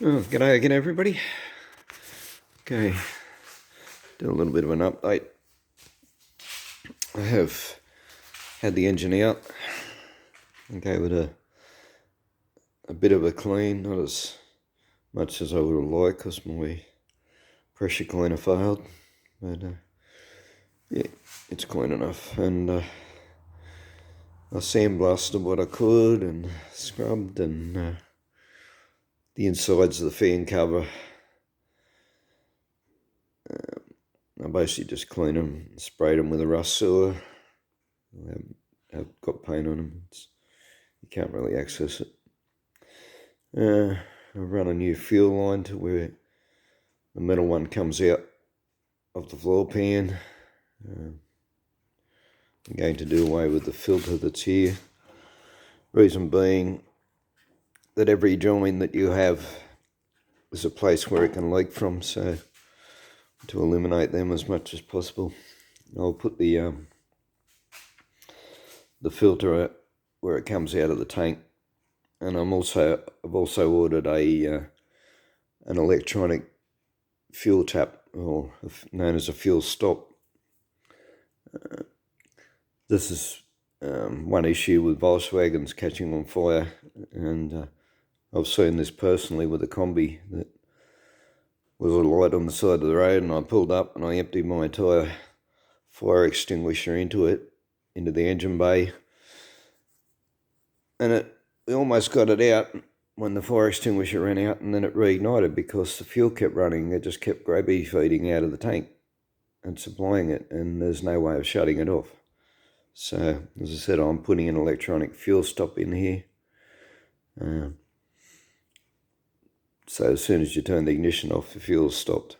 Oh, g'day again, everybody. Okay, do a little bit of an update. I have had the engine out and gave it a bit of a clean, not as much as I would have liked because my pressure cleaner failed, but yeah, it's clean enough. And I sandblasted what I could and scrubbed, and the insides of the fan cover, I basically just cleaned them, sprayed them with a rust sealer. Have got paint on them. You can't really access it. I've run a new fuel line to where the metal one comes out of the floor pan. I'm going to do away with the filter that's here. Reason being that every joint that you have is a place where it can leak from, so to eliminate them as much as possible, I'll put the filter out where it comes out of the tank. And I've also ordered an electronic fuel tap, or known as a fuel stop. This is one issue with Volkswagens catching on fire, and I've seen this personally with a combi that was a light on the side of the road, and I pulled up and I emptied my entire fire extinguisher into the engine bay, and we almost got it out when the fire extinguisher ran out, and then it reignited because the fuel kept running. It just kept gravity feeding out of the tank and supplying it, and there's no way of shutting it off. So, as I said, I'm putting an electronic fuel stop in here. So as soon as you turn the ignition off, the fuel's stopped.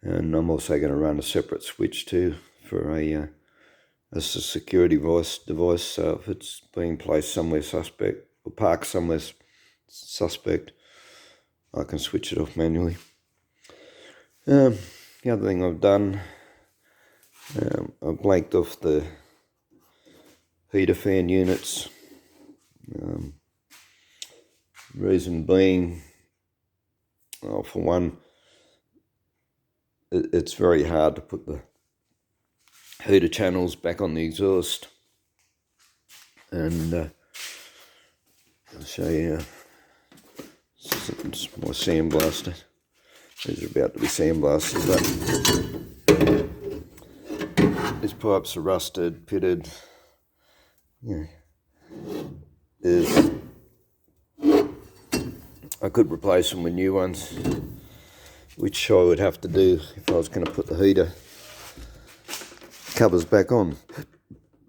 And I'm also going to run a separate switch too for as a security device. So if it's being placed somewhere suspect or parked somewhere suspect, I can switch it off manually. The other thing I've done, I've blanked off the heater fan units. Reason being, for one, it's very hard to put the heater channels back on the exhaust. And I'll show you. It's more sandblasted. These are about to be sandblasted, but these pipes are rusted, pitted. Yeah. I could replace them with new ones, which I would have to do if I was going to put the heater covers back on,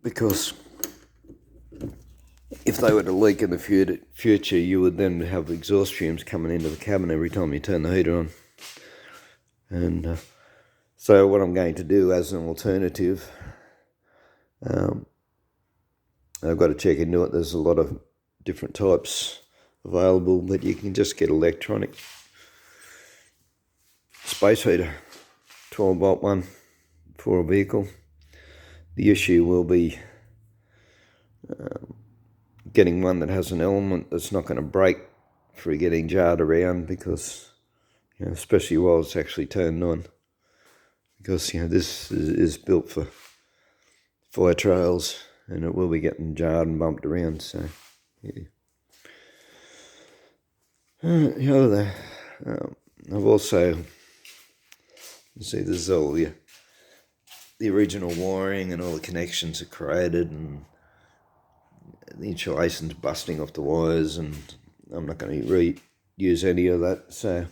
because if they were to leak in the future, you would then have exhaust fumes coming into the cabin every time you turn the heater on. And so what I'm going to do as an alternative, I've got to check into it. There's a lot of different types available, but you can just get electronic space heater, 12-volt one for a vehicle. The issue will be getting one that has an element that's not going to break for getting jarred around, because especially while it's actually turned on, because this is built for fire trails and it will be getting jarred and bumped around. So yeah. I've also, you see, this is all the original wiring, and all the connections are created, and the insulation's busting off the wires, and I'm not going to reuse any of that. So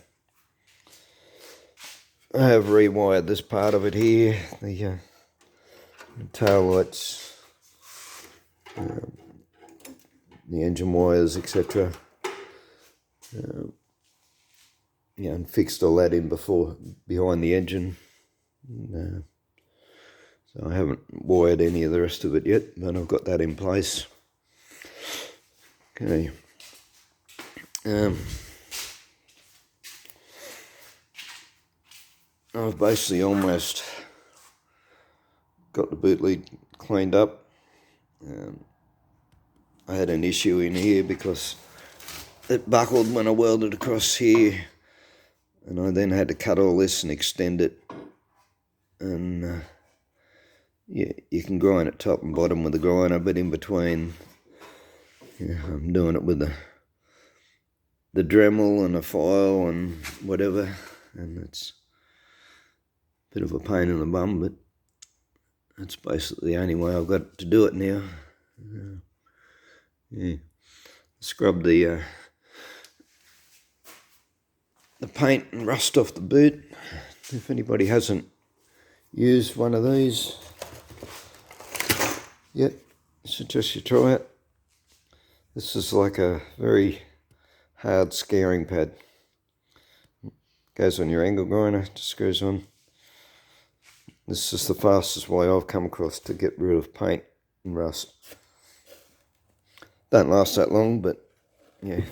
I have rewired this part of it here, the tail lights, the engine wires, etc. And fixed all that in behind the engine. So I haven't wired any of the rest of it yet, but I've got that in place. Okay. I've basically almost got the boot lid cleaned up. I had an issue in here because it buckled when I welded across here, and I then had to cut all this and extend it. And yeah, you can grind it top and bottom with the grinder, but in between, I'm doing it with the Dremel and a file and whatever, and it's a bit of a pain in the bum, but that's basically the only way I've got to do it now. Yeah, scrub the paint and rust off the boot. If anybody hasn't used one of these yet, I suggest you try it. This is like a very hard scouring pad. Goes on your angle grinder, just goes on. This is the fastest way I've come across to get rid of paint and rust. Don't last that long, but yeah,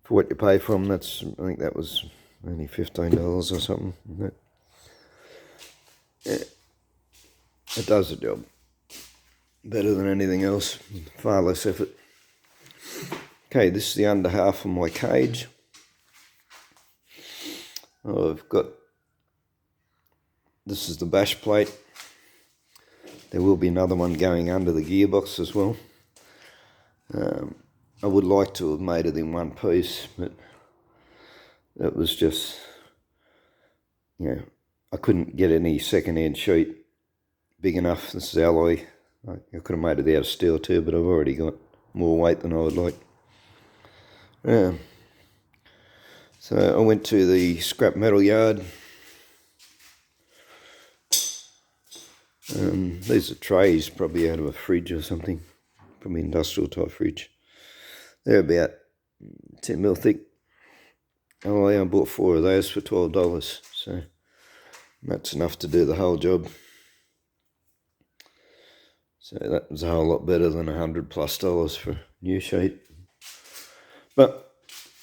for what you pay for them, I think that was only $15 or something. But yeah, it does the job better than anything else, far less effort. Okay, this is the under half of my cage. This is the bash plate. There will be another one going under the gearbox as well. I would like to have made it in one piece, but it was just, I couldn't get any second-hand sheet big enough. This is alloy. I could have made it out of steel too, but I've already got more weight than I would like. So I went to the scrap metal yard. These are trays, probably out of a fridge or something, probably industrial type fridge. They're about 10 mil thick. Oh yeah, I bought 4 of those for $12, so that's enough to do the whole job. So that was a whole lot better than $100+ for new sheet. But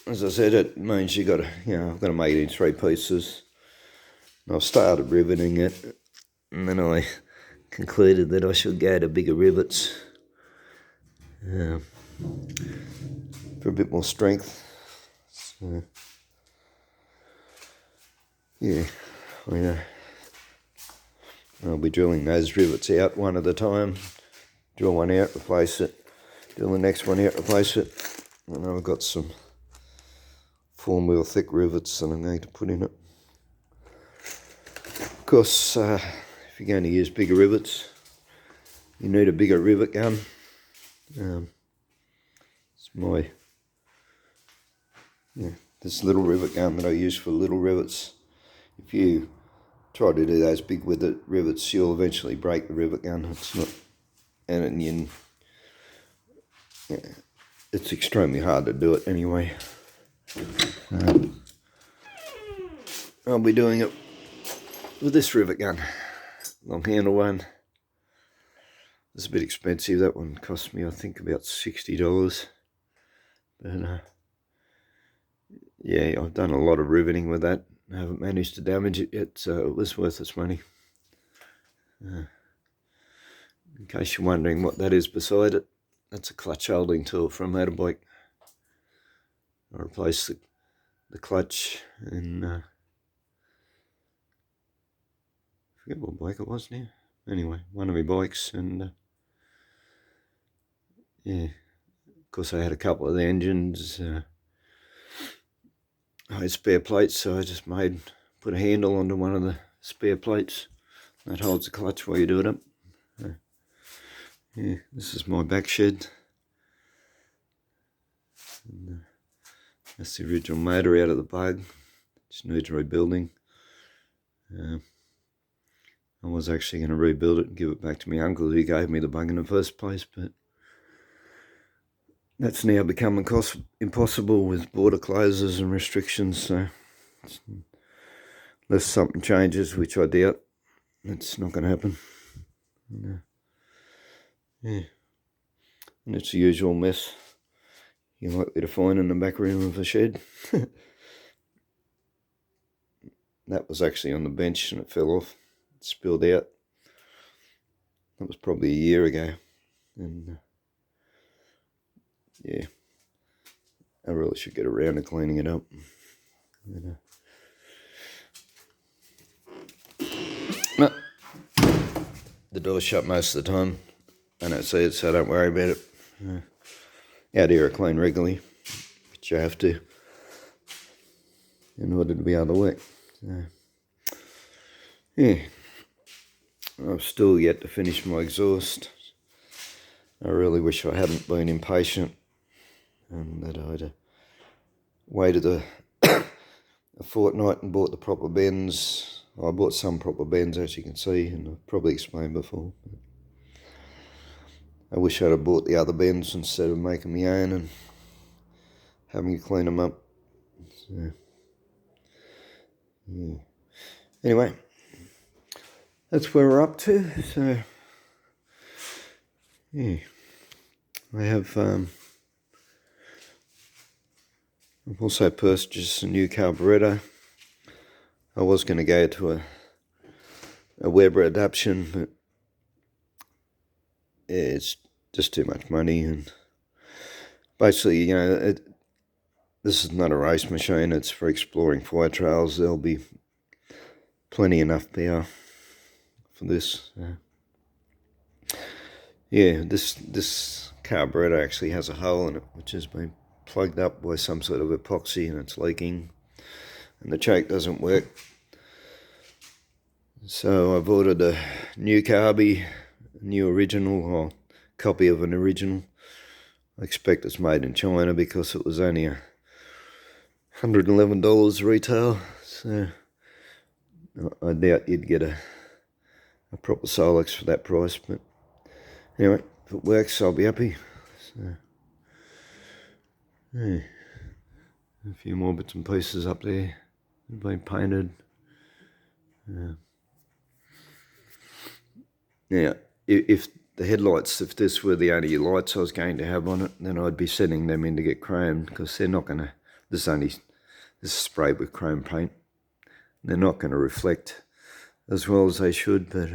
as I said, it means I've got to make it in 3 pieces. And I've started riveting it, and then I concluded that I should go to bigger rivets for a bit more strength. So, yeah, I'll be drilling those rivets out one at a time. Drill one out, replace it. Drill the next one out, replace it. And I've got some 4mm thick rivets that I'm going to put in it. Of course, if you're going to use bigger rivets, you need a bigger rivet gun. It's this little rivet gun that I use for little rivets. If you try to do those big with it rivets, you'll eventually break the rivet gun. It's not, it's extremely hard to do it anyway. I'll be doing it with this rivet gun, long handle one. It's a bit expensive. That one cost me, I think, about $60. But yeah, I've done a lot of riveting with that. I haven't managed to damage it yet, so it was worth its money. In case you're wondering what that is beside it, that's a clutch holding tool for a motorbike. I replaced the clutch in, I forget what bike it was now. Anyway, one of my bikes, and yeah, of course I had a couple of the engines. I had spare plates, so I just put a handle onto one of the spare plates. That holds the clutch while you do it up. Yeah, this is my back shed. And, that's the original motor out of the bug. Just needs rebuilding. I was actually going to rebuild it and give it back to my uncle who gave me the bug in the first place, but that's now become impossible with border closures and restrictions, so unless something changes, which I doubt, it's not going to happen. Yeah, and it's the usual mess you're likely to find in the back room of a shed. That was actually on the bench and it fell off, it spilled out. That was probably a year ago, and yeah, I really should get around to cleaning it up. No, the door's shut most of the time. I don't see it, so don't worry about it. Out here I clean regularly, but you have to in order to be able to work. So, yeah, I've still yet to finish my exhaust. I really wish I hadn't been impatient and that I'd waited a fortnight and bought the proper bends. I bought some proper bends, as you can see, and I've probably explained before. I wish I'd have bought the other bends instead of making my own and having to clean them up. So, yeah. Anyway, that's where we're up to. So, yeah, I have. I've also purchased a new carburetor. I was going to go to a Weber adaptation, but it's just too much money. And basically, this is not a race machine. It's for exploring fire trails. There'll be plenty enough power for this. Yeah, this carburetor actually has a hole in it, which has been plugged up by some sort of epoxy, and it's leaking, and the choke doesn't work. So I've ordered a new carby, a new original, or copy of an original. I expect it's made in China because it was only $111 retail. So I doubt you'd get a proper Solex for that price. But anyway, if it works, I'll be happy. So, yeah. A few more bits and pieces up there. They've been painted. Now, if the headlights, if this were the only lights I was going to have on it, then I'd be sending them in to get chromed, because they're not going to, this is sprayed with chrome paint. They're not going to reflect as well as they should, but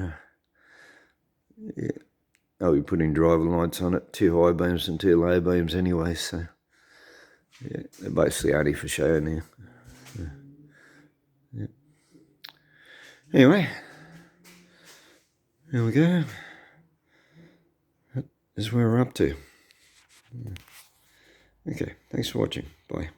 yeah, I'll be putting driver lights on it, 2 high beams and 2 low beams anyway, so yeah, they're basically only for show now. So, yeah. Anyway, there we go. That is where we're up to. Okay, thanks for watching. Bye.